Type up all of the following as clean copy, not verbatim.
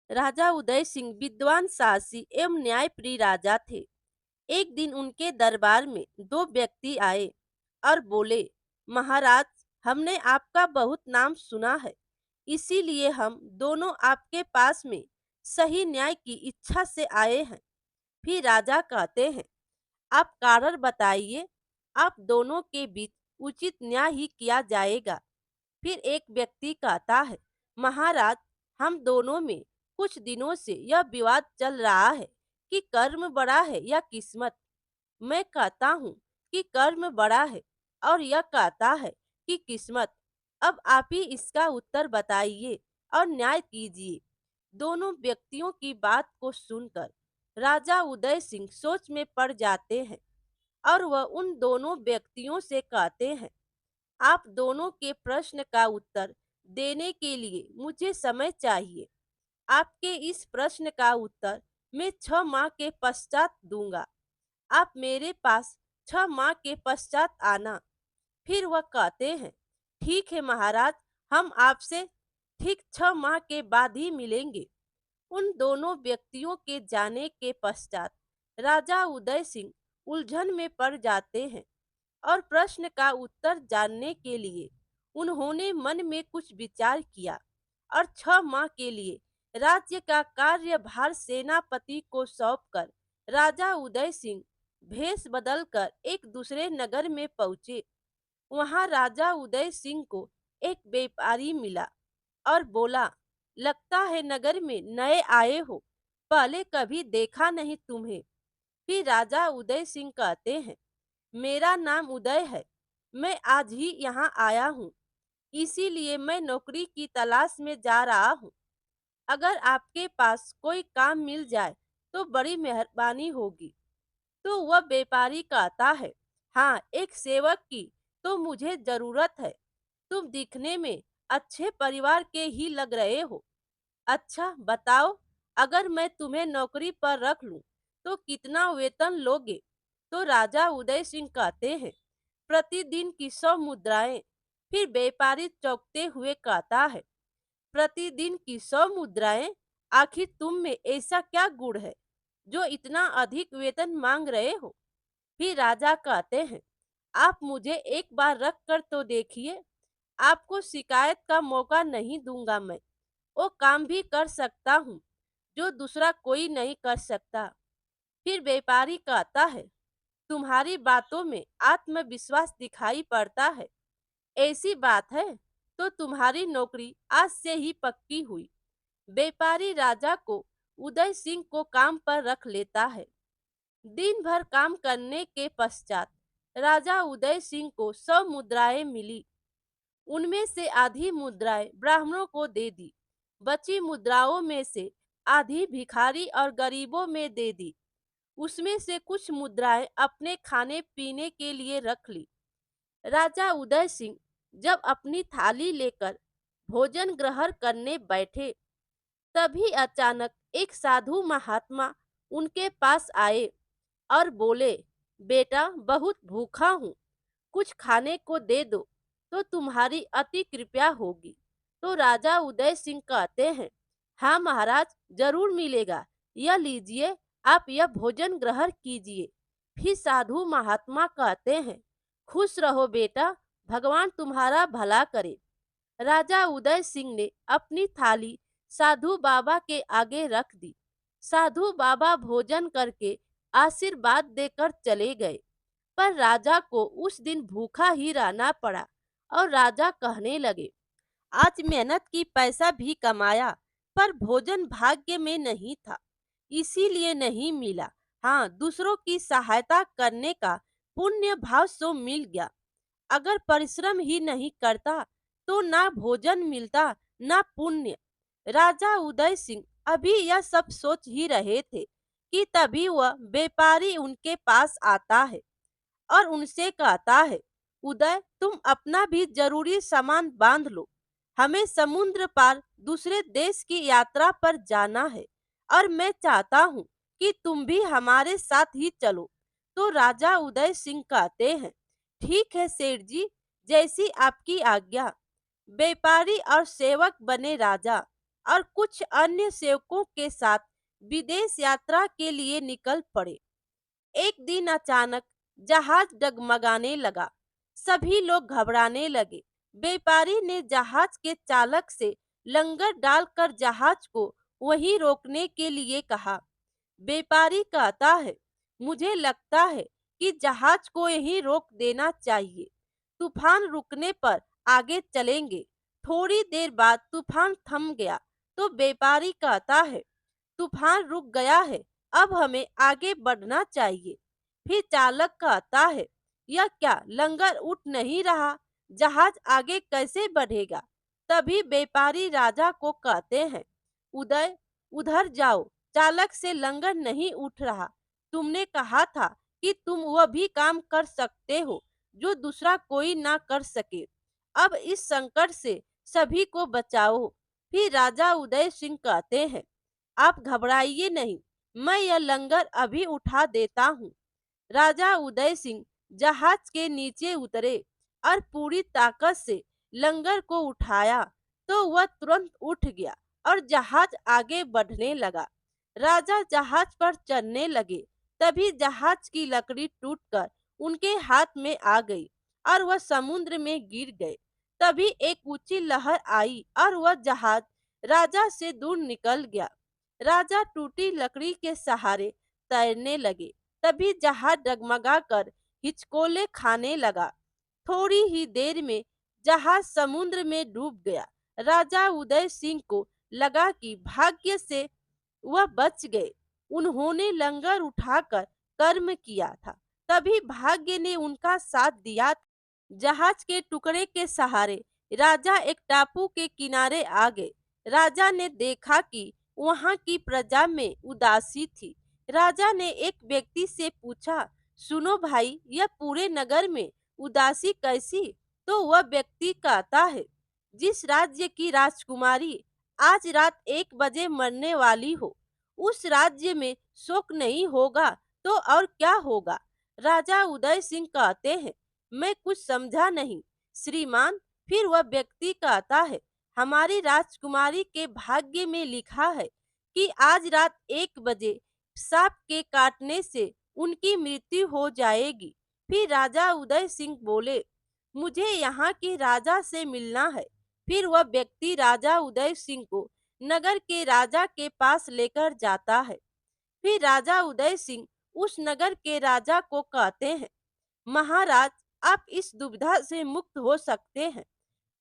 राजा उदय सिंह विद्वान, साहसी एवं न्यायप्रिय राजा थे। एक दिन उनके दरबार में दो व्यक्ति आए और बोले, महाराज, हमने आपका बहुत नाम सुना है, इसीलिए हम दोनों आपके पास में सही न्याय की इच्छा से आए हैं। फिर राजा कहते हैं, आप कारण बताइए, आप दोनों के बीच उचित न्याय ही किया जाएगा। फिर एक व्यक्ति कहता है, महाराज, हम दोनों में कुछ दिनों से यह विवाद चल रहा है कि कर्म बड़ा है या किस्मत। मैं कहता हूँ कि कर्म बड़ा है और यह कहता है कि किस्मत। अब आप ही इसका उत्तर बताइए और न्याय कीजिए। दोनों व्यक्तियों की बात को सुनकर राजा उदय सिंह सोच में पड़ जाते हैं और वह उन दोनों व्यक्तियों से कहते हैं, आप दोनों के प्रश्न का उत्तर देने के लिए मुझे समय चाहिए। आपके इस प्रश्न का उत्तर मैं 6 माह के पश्चात दूंगा। आप मेरे पास 6 माह के पश्चात आना। फिर वह कहते हैं, ठीक है महाराज, हम आपसे ठीक 6 माह के बाद ही मिलेंगे। उन दोनों व्यक्तियों के जाने के पश्चात राजा उदय सिंह उलझन में पड़ जाते हैं और प्रश्न का उत्तर जानने के लिए उन्होंने मन में कुछ विचार किया और 6 माह के लिए राज्य का कार्यभार सेनापति को सौंपकर राजा उदय सिंह भेष बदलकर एक दूसरे नगर में पहुंचे। वहां राजा उदय सिंह को एक व्यापारी मिला और बोला, लगता है नगर में नए आए हो, पहले कभी देखा नहीं तुम्हें। फिर राजा उदय सिंह कहते हैं, मेरा नाम उदय है, मैं आज ही यहाँ आया हूँ, इसीलिए मैं नौकरी की तलाश में जा रहा हूँ। अगर आपके पास कोई काम मिल जाए तो बड़ी मेहरबानी होगी। तो वह व्यापारी कहता है, हाँ, एक सेवक की तो मुझे जरूरत है। तुम दिखने में अच्छे परिवार के ही लग रहे हो। अच्छा बताओ, अगर मैं तुम्हें नौकरी पर रख लूं तो कितना वेतन लोगे? तो राजा उदय सिंह कहते हैं, प्रतिदिन की 100 मुद्राएं। फिर व्यापारी चौंकते हुए कहता है, प्रतिदिन की 100 मुद्राएं? आखिर तुम में ऐसा क्या गुण है जो इतना अधिक वेतन मांग रहे हो? फिर राजा कहते हैं, आप मुझे एक बार रख कर तो देखिए, आपको शिकायत का मौका नहीं दूंगा। मैं वो काम भी कर सकता हूँ जो दूसरा कोई नहीं कर सकता। फिर व्यापारी कहता है, तुम्हारी बातों में आत्मविश्वास दिखाई पड़ता है। ऐसी बात है तो तुम्हारी नौकरी आज से ही पक्की हुई। व्यापारी राजा को उदय सिंह को काम पर रख लेता है। दिन भर काम करने के पश्चात राजा उदय सिंह को 100 मुद्राएं मिली। उनमें से आधी मुद्राएं ब्राह्मणों को दे दी, बची मुद्राओं में से आधी भिखारी और गरीबों में दे दी। उसमें से कुछ मुद्राएं अपने खाने पीने के लिए रख ली। राजा उदय सिंह जब अपनी थाली लेकर भोजन ग्रहण करने बैठे, तभी अचानक एक साधु महात्मा उनके पास आए और बोले, बेटा, बहुत भूखा हूँ, कुछ खाने को दे दो तो तुम्हारी अति कृपया होगी। तो राजा उदय सिंह कहते हैं, हाँ महाराज, जरूर मिलेगा, यह लीजिए, आप यह भोजन ग्रहण कीजिए। फिर साधु महात्मा कहते हैं, खुश रहो बेटा, भगवान तुम्हारा भला करे। राजा उदय सिंह ने अपनी थाली साधु बाबा के आगे रख दी। साधु बाबा भोजन करके आशीर्वाद देकर चले गए, पर राजा को उस दिन भूखा ही रहना पड़ा और राजा कहने लगे, आज मेहनत की पैसा भी कमाया, पर भोजन भाग्य में नहीं था, इसीलिए नहीं मिला। हाँ, दूसरों की सहायता करने का पुण्य भाव सो मिल गया। अगर परिश्रम ही नहीं करता तो ना भोजन मिलता ना पुण्य। राजा उदय सिंह अभी यह सब सोच ही रहे थे कि तभी वह व्यापारी उनके पास आता है और उनसे कहता है, उदय, तुम अपना भी जरूरी सामान बांध लो, हमें समुद्र पार दूसरे देश की यात्रा पर जाना है और मैं चाहता हूँ कि तुम भी हमारे साथ ही चलो। तो राजा उदय सिंह कहते हैं, ठीक है सेठ जी, जैसी आपकी आज्ञा। व्यापारी और सेवक बने राजा। और कुछ अन्य सेवकों के साथ विदेश यात्रा के लिए निकल पड़े। एक दिन अचानक जहाज डगमगाने लगा। सभी लोग घबराने लगे। व्यापारी ने जहाज के चालक से लंगर डालकर जहाज को वहीं रोकने के लिए कहा। व्यापारी कहता है, मुझे लगता है कि जहाज को यहीं रोक देना चाहिए। तूफान रुकने पर आगे चलेंगे। थोड़ी देर बाद तूफान थम गया तो व्यापारी कहता है, तूफान रुक गया है, अब हमें आगे बढ़ना चाहिए। फिर चालक कहता है, यह क्या लंगर उठ नहीं रहा, जहाज आगे कैसे बढ़ेगा। तभी व्यापारी राजा को कहते हैं, उदय उधर जाओ, चालक से लंगर नहीं उठ रहा। तुमने कहा था कि तुम वह भी काम कर सकते हो जो दूसरा कोई ना कर सके। अब इस संकट से सभी को बचाओ। फिर राजा उदय सिंह कहते हैं, आप घबराइए नहीं, मैं यह लंगर अभी उठा देता हूँ। राजा उदय सिंह जहाज के नीचे उतरे और पूरी ताकत से लंगर को उठाया तो वह तुरंत उठ गया और जहाज आगे बढ़ने लगा। राजा जहाज पर चढ़ने लगे, तभी जहाज की लकड़ी टूटकर उनके हाथ में आ गई और वह समुद्र में गिर गए। तभी एक ऊंची लहर आई और वह जहाज राजा से दूर निकल गया। राजा टूटी लकड़ी के सहारे तैरने लगे। तभी जहाज डगमगाकर हिचकोले खाने लगा। थोड़ी ही देर में जहाज समुद्र में डूब गया। राजा उदय सिंह को लगा कि भाग्य से वह बच गए। उन्होंने लंगर उठाकर कर्म किया था, तभी भाग्य ने उनका साथ दिया। जहाज के टुकड़े के सहारे राजा एक टापू के किनारे आ गए। राजा ने देखा कि वहां की प्रजा में उदासी थी। राजा ने एक व्यक्ति से पूछा, सुनो भाई, यह पूरे नगर में उदासी कैसी। तो वह व्यक्ति कहता है, जिस राज्य की राजकुमारी आज रात 1 बजे मरने वाली हो, उस राज्य में शोक नहीं होगा तो और क्या होगा। राजा उदय सिंह कहते हैं, मैं कुछ समझा नहीं श्रीमान। फिर वह व्यक्ति कहता है, हमारी राजकुमारी के भाग्य में लिखा है कि आज रात 1 बजे सांप के काटने से उनकी मृत्यु हो जाएगी। फिर राजा उदय सिंह बोले, मुझे यहाँ के राजा से मिलना है। फिर वह व्यक्ति राजा उदय सिंह को नगर के राजा के पास लेकर जाता है। फिर राजा उदय सिंह उस नगर के राजा को कहते हैं, महाराज, आप इस दुविधा से मुक्त हो सकते हैं।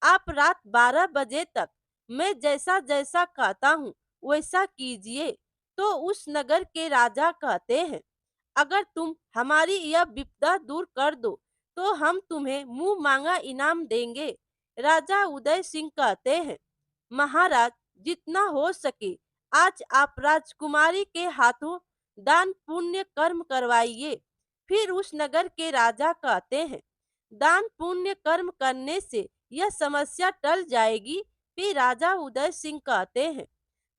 आप रात 12 बजे तक मैं जैसा जैसा कहता हूँ वैसा कीजिए। तो उस नगर के राजा कहते हैं, अगर तुम हमारी यह विपदा दूर कर दो तो हम तुम्हें मुंह मांगा इनाम देंगे। राजा उदय सिंह कहते हैं, महाराज, जितना हो सके आज आप राजकुमारी के हाथों दान पुण्य कर्म करवाइए। फिर उस नगर के राजा कहते हैं, दान पुण्य कर्म करने से यह समस्या टल जाएगी। फिर राजा उदय सिंह कहते हैं,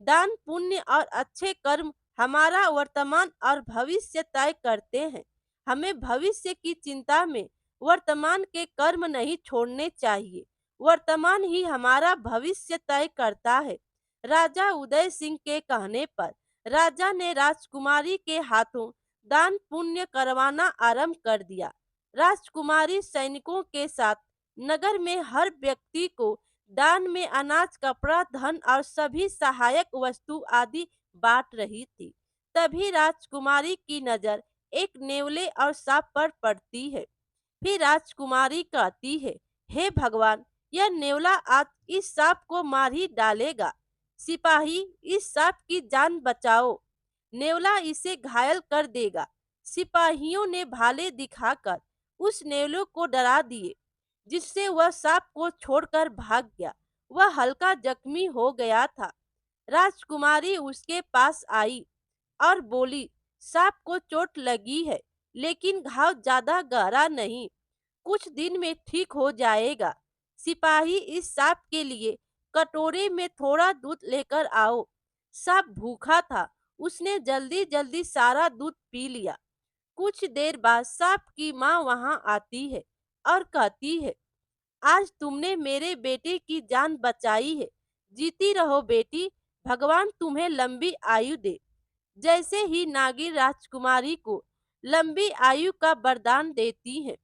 दान पुण्य और अच्छे कर्म हमारा वर्तमान और भविष्य तय करते हैं। हमें भविष्य की चिंता में वर्तमान के कर्म नहीं छोड़ने चाहिए। वर्तमान ही हमारा भविष्य तय करता है। राजा उदय सिंह के कहने पर राजा ने राजकुमारी के हाथों दान पुण्य करवाना आरंभ कर दिया। राजकुमारी सैनिकों के साथ नगर में हर व्यक्ति को दान में अनाज, कपड़ा, धन और सभी सहायक वस्तु आदि बांट रही थी। तभी राजकुमारी की नजर एक नेवले और सांप पर पड़ती है। फिर राजकुमारी कहती है, हे भगवान, यह नेवला आज इस सांप को मार ही डालेगा। सिपाही, इस सांप की जान बचाओ, नेवला इसे घायल कर देगा। सिपाहियों ने भाले दिखाकर उस नेवले को डरा दिए, जिससे वह सांप को छोड़कर भाग गया। वह हल्का जख्मी हो गया था। राजकुमारी उसके पास आई और बोली, सांप को चोट लगी है, लेकिन घाव ज्यादा गहरा नहीं, कुछ दिन में ठीक हो जाएगा। सिपाही, इस सांप के लिए कटोरे में थोड़ा दूध लेकर आओ। सांप भूखा था, उसने जल्दी जल्दी सारा दूध पी लिया। कुछ देर बाद सांप की माँ वहां आती है और कहती है, आज तुमने मेरे बेटे की जान बचाई है। जीती रहो बेटी, भगवान तुम्हें लंबी आयु दे। जैसे ही नागिन राजकुमारी को लंबी आयु का वरदान देती है,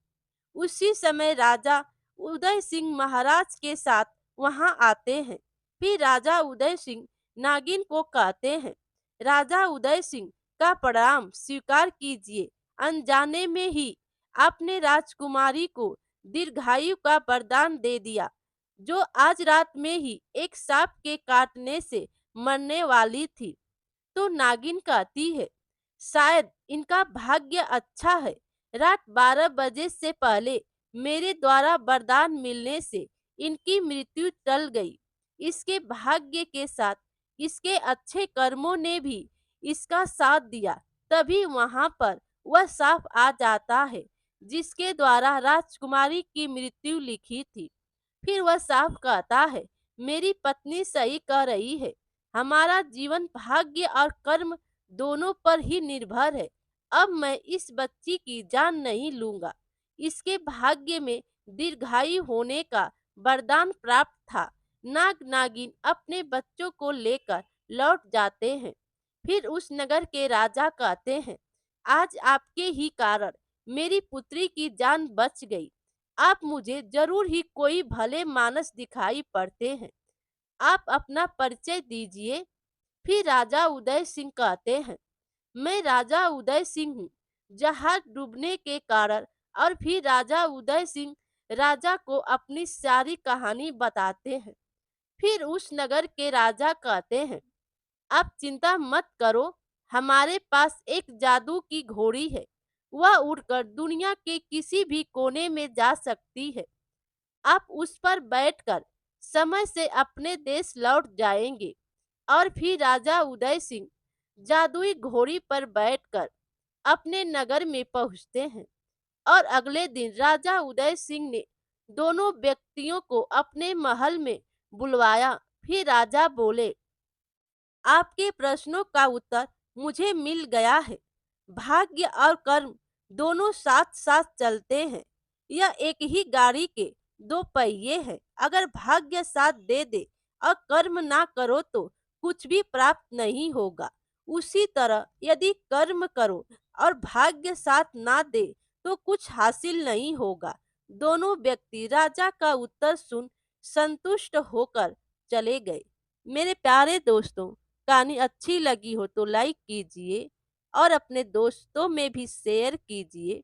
उसी समय राजा उदय सिंह महाराज के साथ वहां आते हैं। फिर राजा उदय सिंह नागिन को कहते हैं, राजा उदय सिंह का प्रणाम स्वीकार कीजिए। अनजाने में ही आपने राजकुमारी को दीर्घायु का वरदान दे दिया, जो आज रात में ही एक सांप के काटने से मरने वाली थी। तो नागिन कहती है, शायद इनका भाग्य अच्छा है, रात 12 बजे से पहले मेरे द्वारा वरदान मिलने से इनकी मृत्यु टल गई। इसके भाग्य के साथ इसके अच्छे कर्मों ने भी इसका साथ दिया, तभी वहां पर वह सांप आ जाता है जिसके द्वारा राजकुमारी की मृत्यु लिखी थी। फिर वह साफ कहता है, मेरी पत्नी सही कह रही है, हमारा जीवन भाग्य और कर्म दोनों पर ही निर्भर है। अब मैं इस बच्ची की जान नहीं लूंगा। इसके भाग्य में दीर्घायु होने का वरदान प्राप्त था। नाग नागिन अपने बच्चों को लेकर लौट जाते हैं। फिर उस नगर के राजा कहते हैं, आज आपके ही कारण मेरी पुत्री की जान बच गई। आप मुझे जरूर ही कोई भले मानस दिखाई पड़ते हैं, आप अपना परिचय दीजिए। फिर राजा उदय सिंह कहते हैं, मैं राजा उदय सिंह हूँ, जहाज डूबने के कारण। और फिर राजा उदय सिंह राजा को अपनी सारी कहानी बताते हैं। फिर उस नगर के राजा कहते हैं, आप चिंता मत करो, हमारे पास एक जादू की घोड़ी है, वह उड़कर दुनिया के किसी भी कोने में जा सकती है। आप उस पर बैठकर समय से अपने देश लौट जाएंगे। और फिर राजा उदय सिंह जादुई घोड़ी पर बैठकर अपने नगर में पहुंचते हैं। और अगले दिन राजा उदय सिंह ने दोनों व्यक्तियों को अपने महल में बुलवाया। फिर राजा बोले, आपके प्रश्नों का उत्तर मुझे मिल गया है। भाग्य और कर्म दोनों साथ साथ चलते हैं। यह एक ही गाड़ी के दो पहिए हैं। अगर भाग्य साथ दे दे और कर्म ना करो तो कुछ भी प्राप्त नहीं होगा। उसी तरह यदि कर्म करो और भाग्य साथ ना दे तो कुछ हासिल नहीं होगा। दोनों व्यक्ति राजा का उत्तर सुन संतुष्ट होकर चले गए। मेरे प्यारे दोस्तों, कहानी अच्छी लगी हो तो लाइक कीजिए और अपने दोस्तों में भी शेयर कीजिए।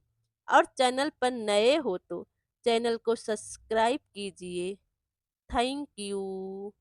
और चैनल पर नए हो तो चैनल को सब्सक्राइब कीजिए। Thank you.